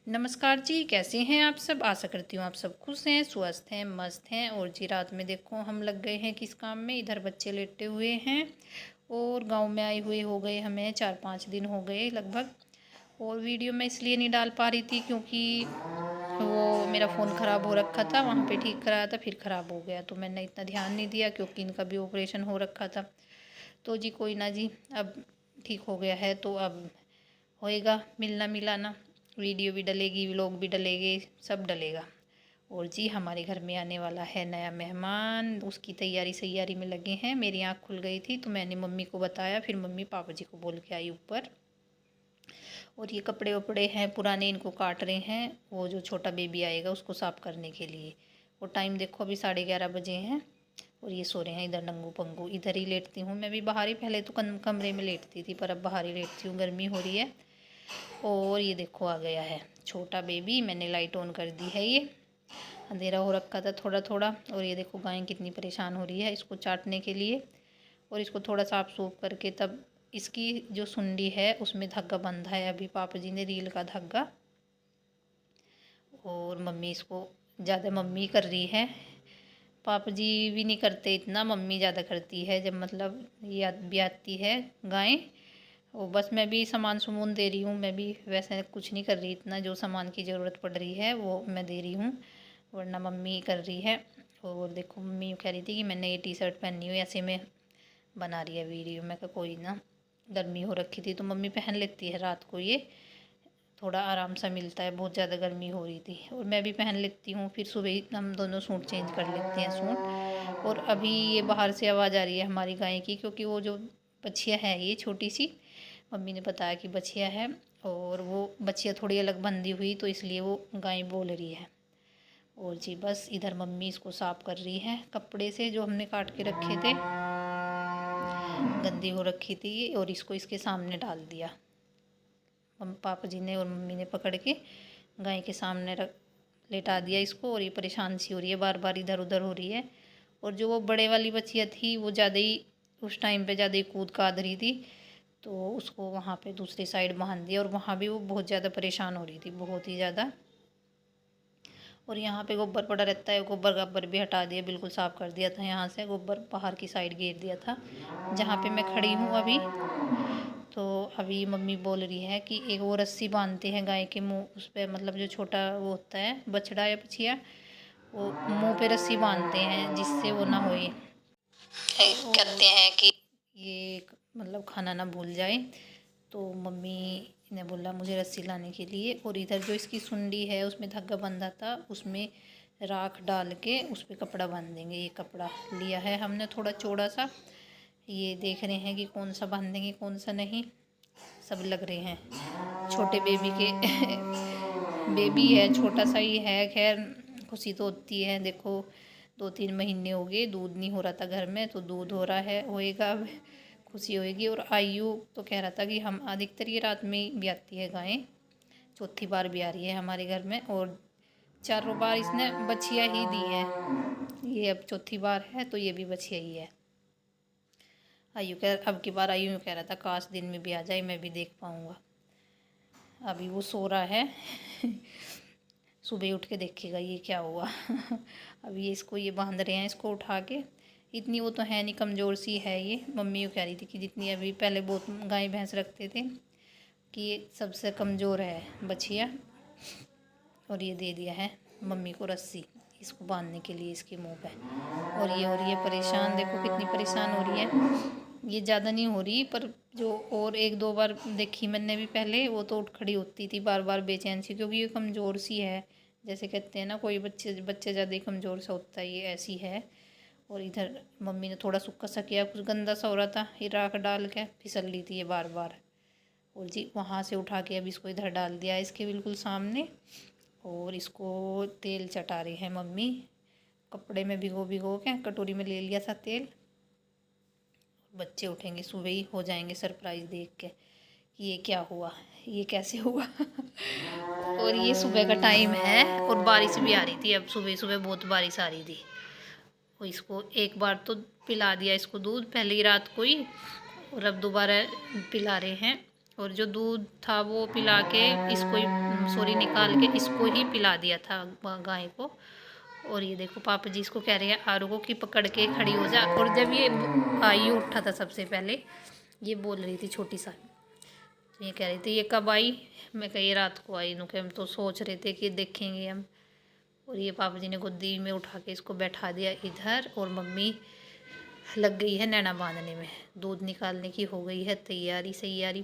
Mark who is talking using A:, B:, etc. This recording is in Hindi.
A: नमस्कार जी, कैसे हैं आप सब। आशा करती हूँ आप सब खुश हैं, स्वस्थ हैं, मस्त हैं। और जी रात में देखो हम लग गए हैं किस काम में। इधर बच्चे लेटे हुए हैं और गांव में आए हुए हो गए हमें 4-5 दिन हो गए लगभग। और वीडियो मैं इसलिए नहीं डाल पा रही थी क्योंकि वो मेरा फ़ोन ख़राब हो रखा था, वहाँ पे ठीक कराया था, फिर ख़राब हो गया तो मैंने इतना ध्यान नहीं दिया क्योंकि इनका भी ऑपरेशन हो रखा था। तो जी कोई ना जी, अब ठीक हो गया है तो अब होएगा मिलना मिलाना। वीडियो भी डलेगी, व्लॉग भी डलेगे, सब डलेगा। और जी हमारे घर में आने वाला है नया मेहमान, उसकी तैयारी सैयारी में लगे हैं। मेरी आँख खुल गई थी तो मैंने मम्मी को बताया, फिर मम्मी पापा जी को बोल के आई ऊपर। और ये कपड़े वपड़े हैं पुराने, इनको काट रहे हैं, वो जो छोटा बेबी आएगा उसको साफ़ करने के लिए। और टाइम देखो अभी 11:30 बजे हैं और ये सो रहे हैं इधर नंगू पंगू। इधर ही लेटती हूँ मैं भी बाहर ही, पहले तो कमरे में लेटती थी पर अब बाहर ही लेटती हूँ, गर्मी हो रही है। और ये देखो आ गया है छोटा बेबी, मैंने लाइट ऑन कर दी है। ये अंधेरा हो रखा था थोड़ा थोड़ा। और ये देखो गाय कितनी परेशान हो रही है इसको चाटने के लिए। और इसको थोड़ा साफ सूफ करके तब इसकी जो सुंडी है उसमें धागा बंधा है अभी पापा जी ने, रील का धागा। और मम्मी इसको ज़्यादा मम्मी कर रही है, पापा जी भी नहीं करते इतना, मम्मी ज़्यादा करती है। जब मतलब ये भी आती है गाय, वो बस मैं भी सामान सुमून दे रही हूँ, मैं भी वैसे कुछ नहीं कर रही इतना। जो सामान की ज़रूरत पड़ रही है वो मैं दे रही हूँ, वरना मम्मी कर रही है। और देखो मम्मी कह रही थी कि मैंने ये टी शर्ट पहनी हुई, ऐसे में बना रही है वीडियो। मैं कहा कोई ना, गर्मी हो रखी थी तो मम्मी पहन लेती है रात को, ये थोड़ा आराम सा मिलता है, बहुत ज़्यादा गर्मी हो रही थी। और मैं भी पहन लेती हूँ, फिर सुबह ही हम दोनों सूट चेंज कर लेते हैं सूट। और अभी ये बाहर से आवाज़ आ रही है हमारी गाय की, क्योंकि वो जो बछिया है ये छोटी सी, मम्मी ने बताया कि बछिया है और वो बछिया थोड़ी अलग बंधी हुई तो इसलिए वो गाय बोल रही है। और जी बस इधर मम्मी इसको साफ़ कर रही है कपड़े से, जो हमने काट के रखे थे, गंदी हो रखी थी ये। और इसको इसके सामने डाल दिया पापा जी ने और मम्मी ने पकड़ के गाय के सामने रख लेटा दिया इसको। और ये परेशान सी हो रही है, बार बार इधर उधर हो रही है। और जो वो बड़े वाली बच्चियाँ थी वो ज़्यादा ही उस टाइम पे ज़्यादा ही कूद काद रही थी, तो उसको वहाँ पे दूसरी साइड बांध दिया। और वहाँ भी वो बहुत ज़्यादा परेशान हो रही थी, बहुत ही ज़्यादा। और यहाँ पे गोबर पड़ा रहता है, गोबर गब्बर भी हटा दिया, बिल्कुल साफ़ कर दिया था। यहाँ से गोबर बाहर की साइड घेर दिया था जहाँ पे मैं खड़ी हूँ अभी। तो अभी मम्मी बोल रही है कि एक वो रस्सी बांधते हैं गाय के मुंह, उस पर मतलब जो छोटा वो होता है बछड़ा या बछिया, वो मुंह पे रस्सी बांधते हैं जिससे वो ना होए, कहते हैं कि ये मतलब खाना ना भूल जाए। तो मम्मी ने बोला मुझे रस्सी लाने के लिए। और इधर जो इसकी सुंडी है उसमें धागा बंधा था, उसमें राख डाल के उस पर कपड़ा बांध देंगे। ये कपड़ा लिया है हमने थोड़ा चौड़ा सा, ये देख रहे हैं कि कौन सा बांधेंगे कौन सा नहीं। सब लग रहे हैं छोटे बेबी के बेबी है, छोटा सा ही है, खैर खुशी तो होती है। देखो 2-3 महीने हो गए, दूध नहीं हो रहा था घर में, तो दूध हो रहा है, होएगा अब, खुशी होएगी। और आयु तो कह रहा था कि हम अधिकतर ये रात में भी आती है गाय, चौथी बार भी आ रही है हमारे घर में। और 4 बार इसने बछिया ही दी है, ये अब चौथी बार है तो ये भी बछिया ही है। आयु कह अब की बार आयु कह रहा था काश दिन में भी आ जाए, मैं भी देख पाऊँगा। अभी वो सो रहा है सुबह उठ के देखेगा ये क्या हुआ अभी ये इसको ये बांध रहे हैं इसको उठा के। इतनी वो तो है नहीं, कमज़ोर सी है ये। मम्मी वो कह रही थी कि जितनी अभी पहले बहुत गाय भैंस रखते थे कि ये सबसे कमज़ोर है बछिया। और ये दे दिया है मम्मी को रस्सी इसको बांधने के लिए इसके मुंह पे। और ये हो रही है परेशान, देखो कितनी परेशान हो रही है। ये ज़्यादा नहीं हो रही, पर जो और 1-2 बार देखी मैंने भी पहले, वो तो उठ खड़ी होती थी बार बार बेचैन सी, क्योंकि ये कमज़ोर सी है। जैसे कहते हैं ना कोई बच्चे ज़्यादा ही कमज़ोर सा होता है, ये ऐसी है। और इधर मम्मी ने थोड़ा सूखा सा किया, कुछ गंदा सा हो रहा था, ये राख डाल के फिसल रही थी ये बार बार। और जी वहाँ से उठा के अभी इसको इधर डाल दिया इसके बिल्कुल सामने। और इसको तेल चटा रही है मम्मी, कपड़े में भिगो भिगो के कटोरी में ले लिया था तेल। बच्चे उठेंगे सुबह ही, हो जाएंगे सरप्राइज़ देख के कि ये क्या हुआ, ये कैसे हुआ और ये सुबह का टाइम है और बारिश भी आ रही थी, अब सुबह सुबह बहुत बारिश आ रही थी। और इसको एक बार तो पिला दिया इसको दूध पहली रात को ही, और अब दोबारा पिला रहे हैं। और जो दूध था वो पिला के इसको ही सॉरी निकाल के इसको ही पिला दिया था गाय को। और ये देखो पापा जी इसको कह रहे हैं आरू को कि पकड़ के खड़ी हो जा। और जब ये आई उठा था सबसे पहले ये बोल रही थी छोटी सा, तो ये कह रही थी ये कब आई। मैं कही रात को आई। नुके हम तो सोच रहे थे कि देखेंगे हम। और ये पापा जी ने गोदी में उठा के इसको बैठा दिया इधर। और मम्मी लग गई है नैना बांधने में। दूध निकालने की हो गई है तैयारी सैयारी।